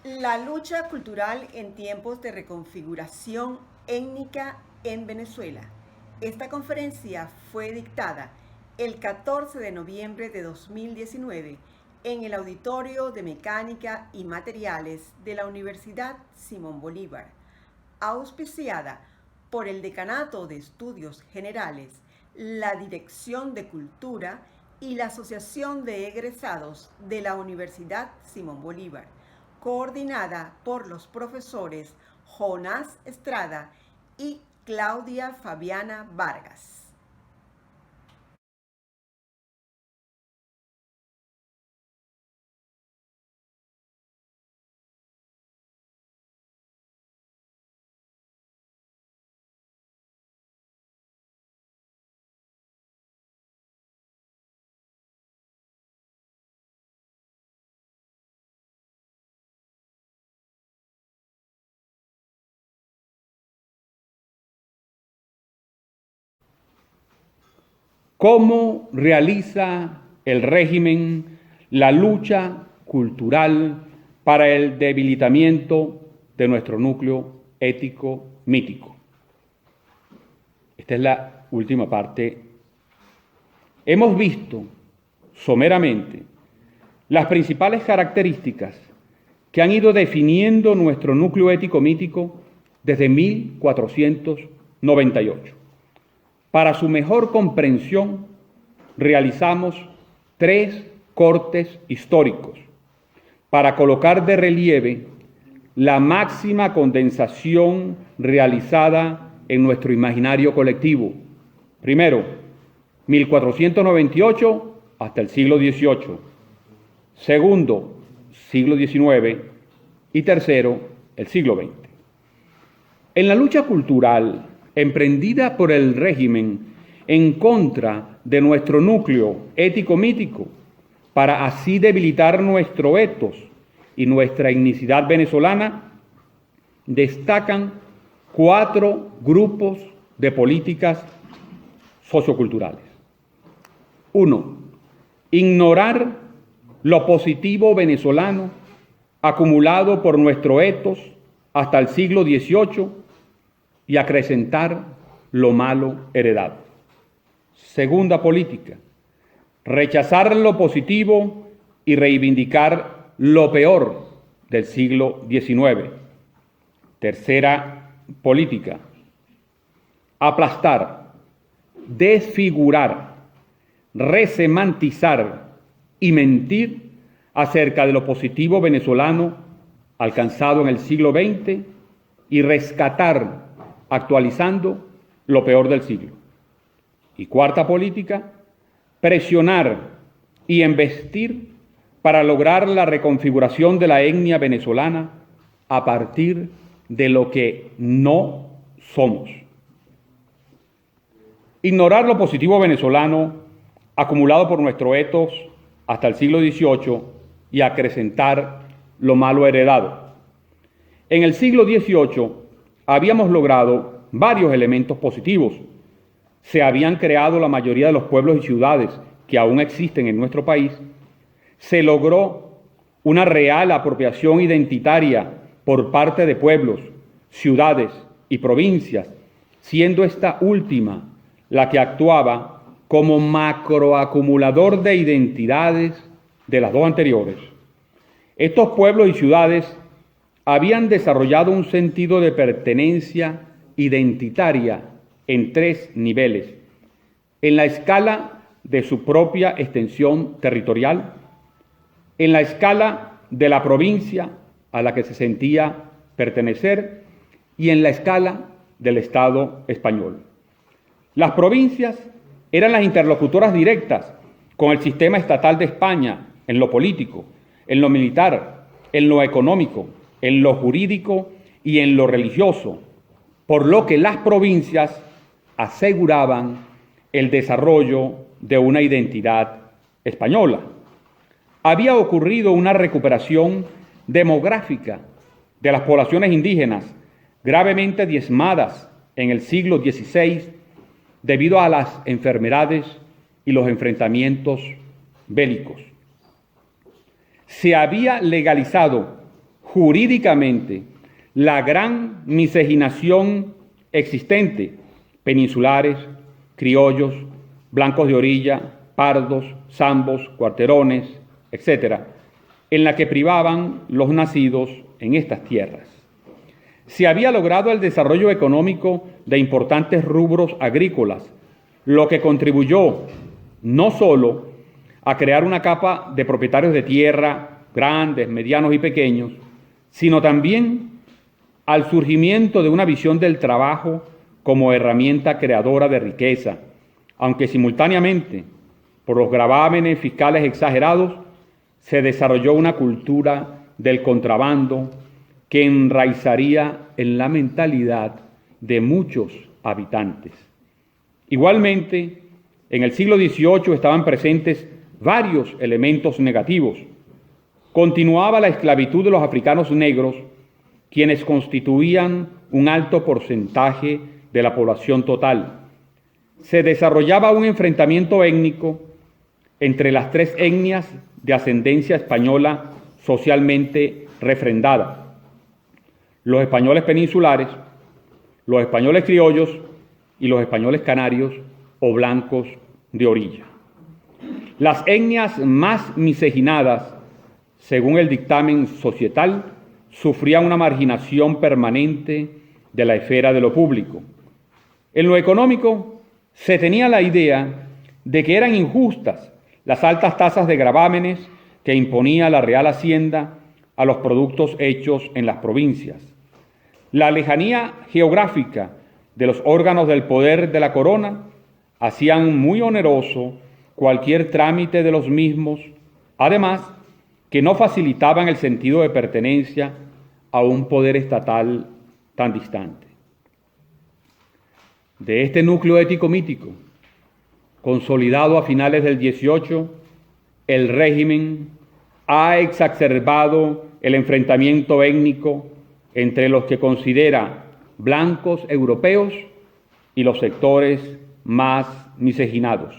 La lucha cultural en tiempos de reconfiguración étnica en Venezuela. Esta conferencia fue dictada el 14 de noviembre de 2019 en el Auditorio de Mecánica y Materiales de la Universidad Simón Bolívar, auspiciada por el Decanato de Estudios Generales, la Dirección de Cultura y la Asociación de Egresados de la Universidad Simón Bolívar, coordinada por los profesores Jonás Estrada y Claudia Fabiana Vargas. ¿Cómo realiza el régimen la lucha cultural para el debilitamiento de nuestro núcleo ético-mítico? Esta es la última parte. Hemos visto someramente las principales características que han ido definiendo nuestro núcleo ético-mítico desde 1498. Para su mejor comprensión, realizamos 3 cortes históricos para colocar de relieve la máxima condensación realizada en nuestro imaginario colectivo. Primero, 1498 hasta el siglo XVIII. Segundo, siglo XIX. Y tercero, el siglo XX. En la lucha cultural emprendida por el régimen en contra de nuestro núcleo ético-mítico, para así debilitar nuestro ethos y nuestra etnicidad venezolana, destacan 4 grupos de políticas socioculturales. 1. Ignorar lo positivo venezolano acumulado por nuestro ethos hasta el siglo XVIII y acrecentar lo malo heredado. Segunda política, rechazar lo positivo y reivindicar lo peor del siglo XIX. Tercera política, aplastar, desfigurar, resemantizar y mentir acerca de lo positivo venezolano alcanzado en el siglo XX y rescatar, actualizando lo peor del siglo. Y cuarta política, presionar y embestir para lograr la reconfiguración de la etnia venezolana a partir de lo que no somos. Ignorar lo positivo venezolano acumulado por nuestro ethos hasta el siglo XVIII y acrecentar lo malo heredado. En el siglo XVIII habíamos logrado varios elementos positivos. Se habían creado la mayoría de los pueblos y ciudades que aún existen en nuestro país. Se logró una real apropiación identitaria por parte de pueblos, ciudades y provincias, siendo esta última la que actuaba como macroacumulador de identidades de las 2 anteriores. Estos pueblos y ciudades habían desarrollado un sentido de pertenencia identitaria en 3 niveles: en la escala de su propia extensión territorial, en la escala de la provincia a la que se sentía pertenecer y en la escala del Estado español. Las provincias eran las interlocutoras directas con el sistema estatal de España en lo político, en lo militar, en lo económico, en lo jurídico y en lo religioso, por lo que las provincias aseguraban el desarrollo de una identidad española. Había ocurrido una recuperación demográfica de las poblaciones indígenas, gravemente diezmadas en el siglo XVI debido a las enfermedades y los enfrentamientos bélicos. Se había legalizado jurídicamente la gran miscigenación existente, peninsulares, criollos, blancos de orilla, pardos, zambos, cuarterones, etc., en la que privaban los nacidos en estas tierras. Se había logrado el desarrollo económico de importantes rubros agrícolas, lo que contribuyó no solo a crear una capa de propietarios de tierra, grandes, medianos y pequeños, sino también al surgimiento de una visión del trabajo como herramienta creadora de riqueza, aunque simultáneamente, por los gravámenes fiscales exagerados, se desarrolló una cultura del contrabando que enraizaría en la mentalidad de muchos habitantes. Igualmente, en el siglo XVIII estaban presentes varios elementos negativos. Continuaba la esclavitud de los africanos negros, quienes constituían un alto porcentaje de la población total. Se desarrollaba un enfrentamiento étnico entre las tres etnias de ascendencia española socialmente refrendada: los españoles peninsulares, los españoles criollos y los españoles canarios o blancos de orilla. Las etnias más miscigenadas, según el dictamen societal, sufrían una marginación permanente de la esfera de lo público. En lo económico, se tenía la idea de que eran injustas las altas tasas de gravámenes que imponía la Real Hacienda a los productos hechos en las provincias. La lejanía geográfica de los órganos del poder de la corona hacían muy oneroso cualquier trámite de los mismos, además que no facilitaban el sentido de pertenencia a un poder estatal tan distante. De este núcleo ético-mítico, consolidado a finales del XVIII, el régimen ha exacerbado el enfrentamiento étnico entre los que considera blancos europeos y los sectores más miscigenados.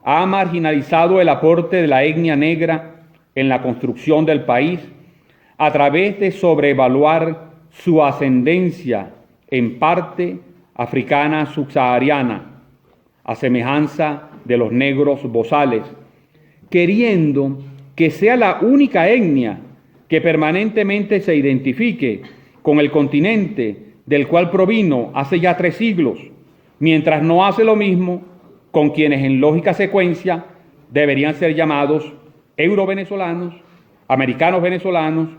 Ha marginalizado el aporte de la etnia negra en la construcción del país a través de sobrevaluar su ascendencia en parte africana subsahariana, a semejanza de los negros bozales, queriendo que sea la única etnia que permanentemente se identifique con el continente del cual provino hace ya 3 siglos, mientras no hace lo mismo con quienes en lógica secuencia deberían ser llamados euro-venezolanos, americanos venezolanos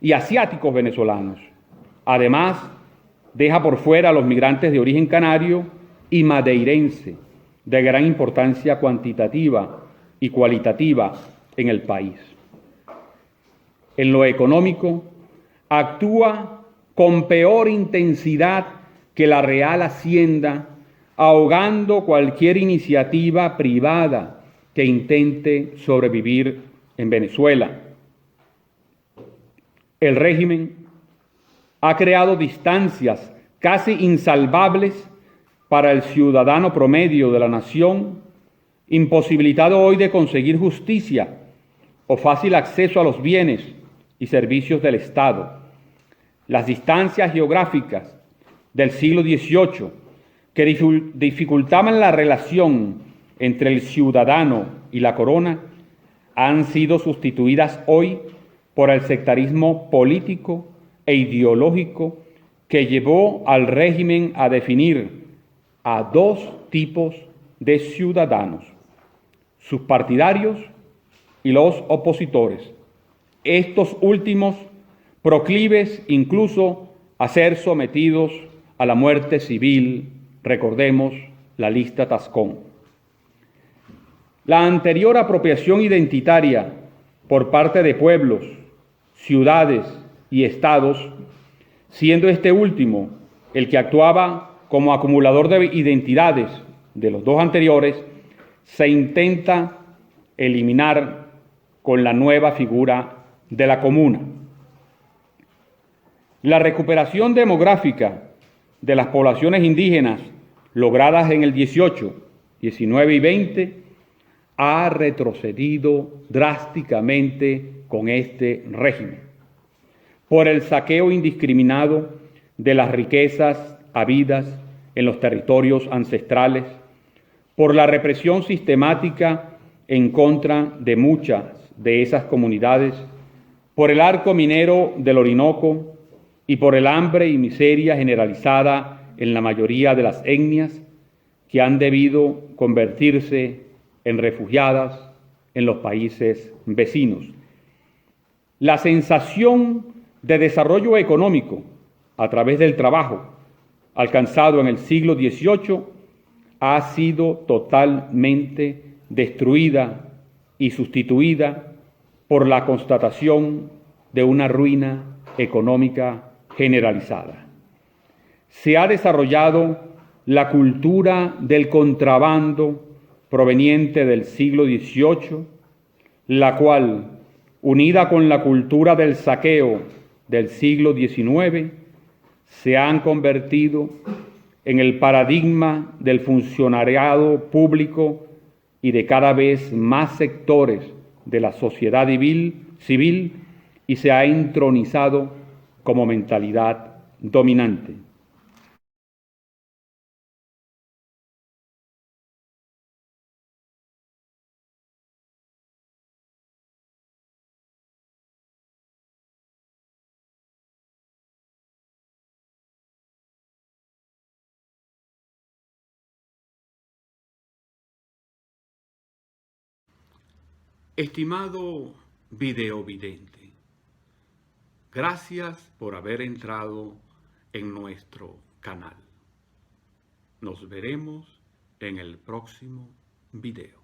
y asiáticos venezolanos. Además, deja por fuera a los migrantes de origen canario y madeirense, de gran importancia cuantitativa y cualitativa en el país. En lo económico, actúa con peor intensidad que la Real Hacienda, ahogando cualquier iniciativa privada que intente sobrevivir en Venezuela. El régimen ha creado distancias casi insalvables para el ciudadano promedio de la nación, imposibilitado hoy de conseguir justicia o fácil acceso a los bienes y servicios del Estado. Las distancias geográficas del siglo XVIII, que dificultaban la relación entre el ciudadano y la corona, han sido sustituidas hoy por el sectarismo político e ideológico que llevó al régimen a definir a 2 tipos de ciudadanos: sus partidarios y los opositores, estos últimos proclives incluso a ser sometidos a la muerte civil. Recordemos la lista Tascón. La anterior apropiación identitaria por parte de pueblos, ciudades y estados, siendo este último el que actuaba como acumulador de identidades de los 2 anteriores, se intenta eliminar con la nueva figura de la comuna. La recuperación demográfica de las poblaciones indígenas logradas en el 18, 19 y 20 ha retrocedido drásticamente con este régimen. por el saqueo indiscriminado de las riquezas habidas en los territorios ancestrales, por la represión sistemática en contra de muchas de esas comunidades, por el arco minero del Orinoco y por el hambre y miseria generalizada en la mayoría de las etnias que han debido convertirse en refugiadas en los países vecinos. La sensación de desarrollo económico a través del trabajo alcanzado en el siglo XVIII ha sido totalmente destruida y sustituida por la constatación de una ruina económica generalizada. Se ha desarrollado la cultura del contrabando proveniente del siglo XVIII, la cual, unida con la cultura del saqueo del siglo XIX, se han convertido en el paradigma del funcionariado público y de cada vez más sectores de la sociedad civil y se ha entronizado como mentalidad dominante. Estimado videovidente, gracias por haber entrado en nuestro canal. Nos veremos en el próximo video.